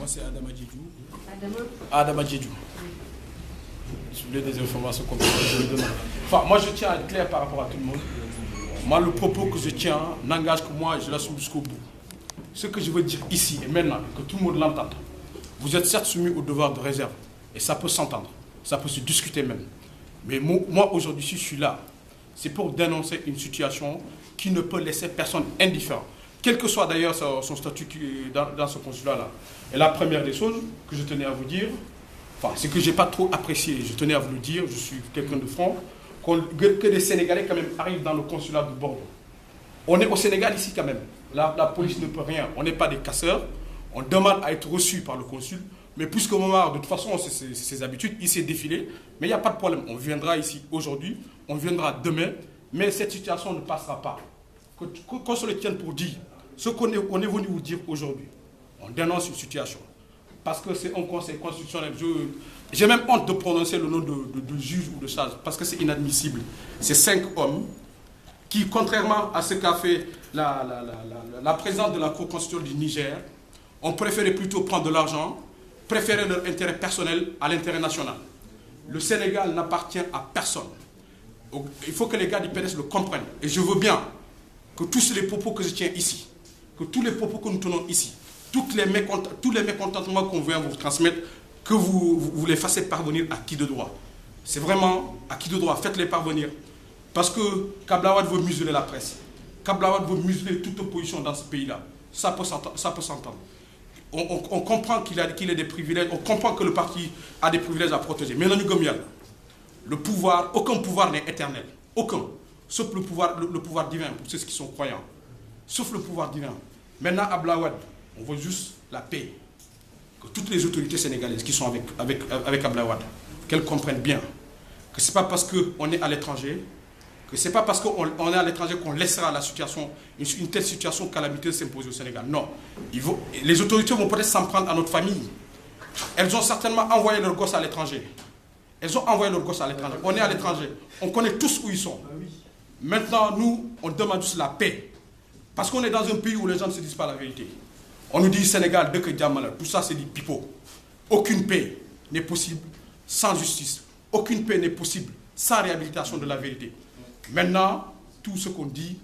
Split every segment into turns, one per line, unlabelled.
Moi, c'est Adama Djedjou.
Adama Djedjou. Je voulais des informations comme ça, je le demande. Enfin, moi, je tiens à être clair par rapport à tout le monde. Moi, le propos que je tiens n'engage que moi et je l'assume jusqu'au bout. Ce que je veux dire ici et maintenant, que tout le monde l'entende, vous êtes certes soumis au devoir de réserve, et ça peut s'entendre, ça peut se discuter même. Mais moi, aujourd'hui, si je suis là, c'est pour dénoncer une situation qui ne peut laisser personne indifférent, quel que soit d'ailleurs son statut dans ce consulat-là. Et la première des choses que je tenais à vous dire, enfin, c'est que je n'ai pas trop apprécié, je tenais à vous le dire, je suis quelqu'un de franc, que les Sénégalais quand même arrivent dans le consulat de Bordeaux. On est au Sénégal ici quand même, la police ne peut rien, on n'est pas des casseurs, on demande à être reçu par le consul, mais puisque Momar, de toute façon, c'est ses habitudes, il s'est défilé, mais il n'y a pas de problème, on viendra ici aujourd'hui, on viendra demain, mais cette situation ne passera pas. Qu'on se le tienne pour dire, ce qu'on est venu vous dire aujourd'hui, on dénonce une situation, parce que c'est un conseil constitutionnel, j'ai même honte de prononcer le nom de juge ou de sage, parce que c'est inadmissible. C'est 5 hommes qui, contrairement à ce qu'a fait la présidente de la Cour constitutionnelle du Niger, ont préféré plutôt prendre de l'argent, préférer leur intérêt personnel à l'intérêt national. Le Sénégal n'appartient à personne. Il faut que les gars du PDS le comprennent. Et je veux bien que tous les propos que je tiens ici, que tous les propos que nous tenons ici, tous les mécontentements qu'on vient vous transmettre, que vous les fassiez parvenir à qui de droit. C'est vraiment à qui de droit, faites-les parvenir. Parce que Kablawad veut museler la presse. Kablawad veut museler toute opposition dans ce pays-là. Ça peut s'entendre. On comprend qu'il a des privilèges, on comprend que le parti a des privilèges à protéger. Mais le pouvoir, aucun pouvoir n'est éternel. Aucun. Sauf le pouvoir divin, pour ceux qui sont croyants. Sauf le pouvoir divin. Maintenant, à Blawad, on veut juste la paix. Que toutes les autorités sénégalaises qui sont avec Ablawad, qu'elles comprennent bien que ce n'est pas parce qu'on est à l'étranger, que ce n'est pas parce qu'on est à l'étranger qu'on laissera la situation, une telle situation calamiteuse s'imposer au Sénégal. Non. Les autorités vont peut-être s'en prendre à notre famille. Elles ont certainement envoyé leurs gosses à l'étranger. On est à l'étranger. On connaît tous où ils sont. Maintenant, nous, on demande juste la paix. Parce qu'on est dans un pays où les gens ne se disent pas la vérité. On nous dit Sénégal, dès que Djamala, tout ça c'est du pipeau. Aucune paix n'est possible sans justice. Aucune paix n'est possible sans réhabilitation de la vérité. Maintenant, tout ce qu'on dit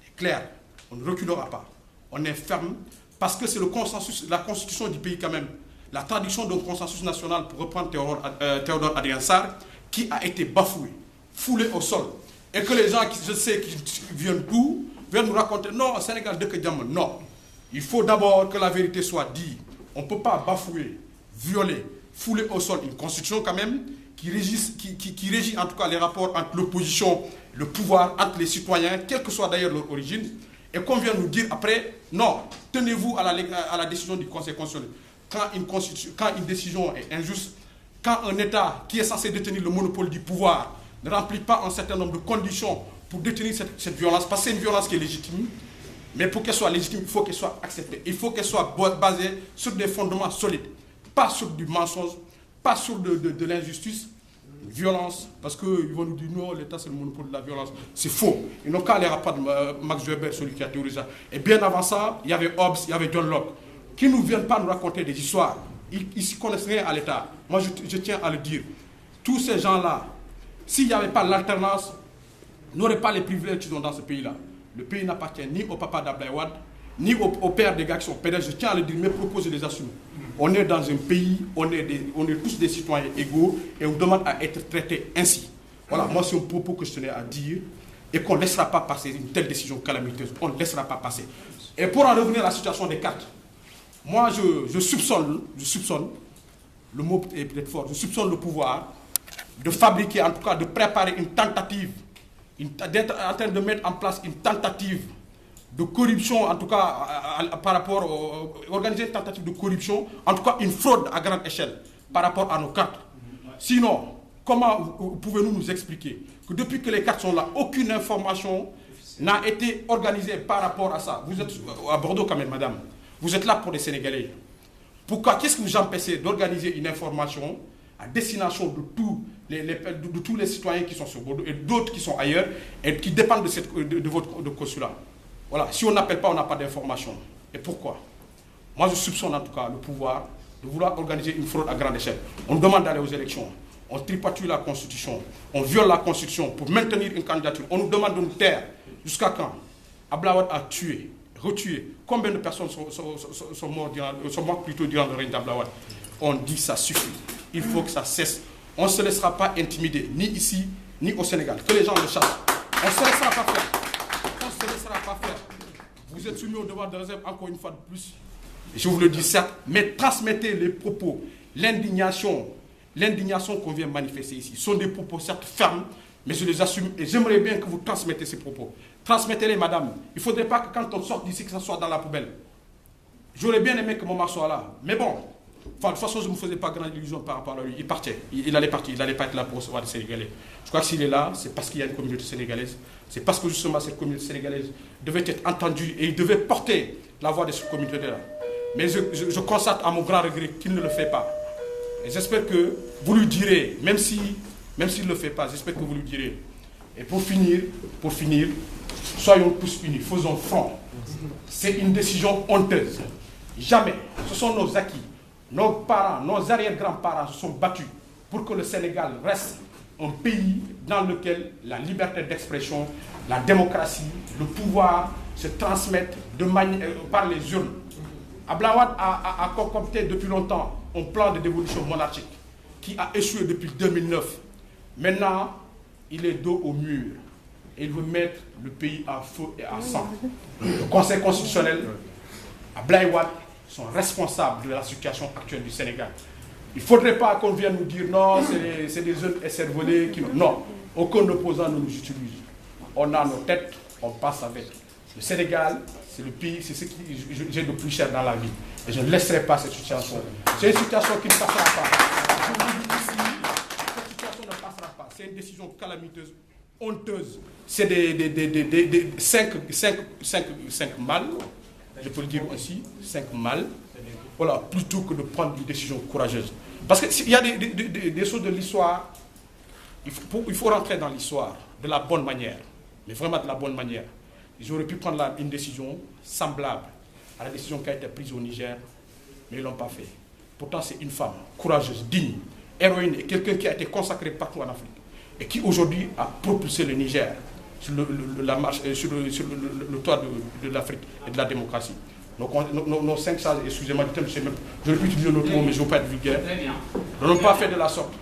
est clair. On ne reculera pas. On est ferme parce que c'est le consensus, la constitution du pays quand même. La traduction d'un consensus national, pour reprendre Théodore Adrien Sarr, qui a été bafoué, foulé au sol. Et que les gens, je sais, qui viennent d'où, viennent nous raconter, non, au Sénégal, dès que Djamala, non. Il faut d'abord que la vérité soit dite. On ne peut pas bafouer, violer, fouler au sol une constitution quand même qui régit en tout cas les rapports entre l'opposition, le pouvoir, entre les citoyens, quelle que soit d'ailleurs leur origine, et qu'on vient nous dire après, non, tenez-vous à la décision du Conseil constitutionnel. Quand une décision est injuste, quand un État qui est censé détenir le monopole du pouvoir ne remplit pas un certain nombre de conditions pour détenir cette violence, parce que c'est une violence qui est légitime, mais pour qu'elle soit légitime, il faut qu'elle soit acceptée. Il faut qu'elle soit basée sur des fondements solides. Pas sur du mensonge, pas sur de l'injustice, une violence. Parce qu'ils vont nous dire non, l'État c'est le monopole de la violence. C'est faux. Ils n'ont qu'à aller rapporter Max Weber, celui qui a théorisé ça. Et bien avant ça, il y avait Hobbes, il y avait John Locke, qui ne viennent pas nous raconter des histoires. Ils ne connaissent rien à l'État. Moi, je tiens à le dire. Tous ces gens-là, s'il n'y avait pas l'alternance, n'auraient pas les privilèges qu'ils ont dans ce pays-là. Le pays n'appartient ni au papa d'Abdoulaye Wade, ni au père des gars qui sont pédales. Je tiens à le dire, mes propos, je les assume. On est dans un pays, on est tous des citoyens égaux et on demande à être traités ainsi. Voilà, moi c'est un propos que je tenais à dire et qu'on ne laissera pas passer une telle décision calamiteuse. On ne laissera pas passer. Et pour en revenir à la situation des cartes, moi je soupçonne, le mot est peut-être fort, je soupçonne le pouvoir de fabriquer, en tout cas de préparer une tentative, d'être en train de mettre en place une tentative de corruption, en tout cas par rapport organiser une tentative de corruption, en tout cas une fraude à grande échelle par rapport à nos cartes. Sinon, comment pouvez-vous nous expliquer que depuis que les cartes sont là, aucune information n'a été organisée par rapport à ça? Vous êtes à Bordeaux quand même, madame. Vous êtes là pour les Sénégalais. Pourquoi? Qu'est-ce que vous empêchez d'organiser une information à destination de tous les citoyens qui sont sur Bordeaux et d'autres qui sont ailleurs et qui dépendent de votre consulat? Voilà, si on n'appelle pas, on n'a pas d'information. Et pourquoi? Moi, je soupçonne en tout cas le pouvoir de vouloir organiser une fraude à grande échelle. On demande d'aller aux élections. On tripatouille la Constitution. On viole la Constitution pour maintenir une candidature. On nous demande de nous taire. Jusqu'à quand? Abdoulaye Wade a tué, retué. Combien de personnes sont mortes plutôt durant le règne d'Abdoulaye Wade? On dit ça suffit. Il faut que ça cesse. On ne se laissera pas intimider, ni ici, ni au Sénégal. Que les gens le chassent. On ne se laissera pas faire. On ne se laissera pas faire. Vous êtes soumis au devoir de réserve encore une fois de plus. Je vous le dis certes, mais transmettez les propos, l'indignation qu'on vient manifester ici. Ce sont des propos certes fermes, mais je les assume et j'aimerais bien que vous transmettez ces propos. Transmettez-les, madame. Il ne faudrait pas que quand on sort d'ici, que ça soit dans la poubelle. J'aurais bien aimé que Momar soit là, mais bon. Enfin, de toute façon, je ne me faisais pas grande illusion par rapport à lui. Il partait. Il allait partir. Il n'allait pas être là pour recevoir des Sénégalais. Je crois que s'il est là, c'est parce qu'il y a une communauté sénégalaise. C'est parce que justement cette communauté sénégalaise devait être entendue et il devait porter la voix de cette communauté-là. Mais je constate à mon grand regret qu'il ne le fait pas. Et j'espère que vous lui direz, même s'il ne le fait pas, j'espère que vous lui direz. Et pour finir, soyons tous unis, faisons front. C'est une décision honteuse. Jamais. Ce sont nos acquis. Nos parents, nos arrière-grands-parents se sont battus pour que le Sénégal reste un pays dans lequel la liberté d'expression, la démocratie, le pouvoir se transmettent par les urnes. Abdoulaye Wade a concocté depuis longtemps un plan de dévolution monarchique qui a échoué depuis 2009. Maintenant, il est dos au mur et il veut mettre le pays à feu et à sang. Le Conseil constitutionnel, Abdoulaye Wade, sont responsables de la situation actuelle du Sénégal. Il ne faudrait pas qu'on vienne nous dire non, c'est des jeunes esservelés qui... Non, aucun opposant ne nous utilise. On a nos têtes, on passe avec. Le Sénégal, c'est le pays, c'est ce que j'ai de plus cher dans la vie. Et je ne laisserai pas cette situation. C'est une situation qui ne passera pas. Je vous dis ici, cette situation ne passera pas. C'est une décision calamiteuse, honteuse. C'est des 5 mâles. Je peux le dire aussi, 5 mâles, voilà, plutôt que de prendre une décision courageuse. Parce qu'il y a des choses de l'histoire, il faut rentrer dans l'histoire de la bonne manière, mais vraiment de la bonne manière. Ils auraient pu prendre une décision semblable à la décision qui a été prise au Niger, mais ils ne l'ont pas fait. Pourtant, c'est une femme courageuse, digne, héroïne, et quelqu'un qui a été consacré partout en Afrique, et qui aujourd'hui a propulsé le Niger sur le toit de l'Afrique et de la démocratie. Donc nos 5 sages, excusez-moi du terme, je pu utiliser notre mot, mais je ne veux pas être vulgaire, ne l'ont pas fait de la sorte.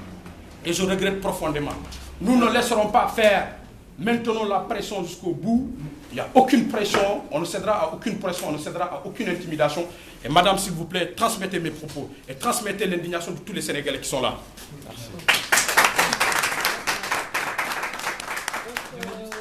Et je regrette profondément. Nous ne laisserons pas faire. Maintenons la pression jusqu'au bout. Il n'y a aucune pression, on ne cédera à aucune pression, on ne cédera à aucune intimidation. Et madame, s'il vous plaît, transmettez mes propos et transmettez l'indignation de tous les Sénégalais qui sont là. Merci.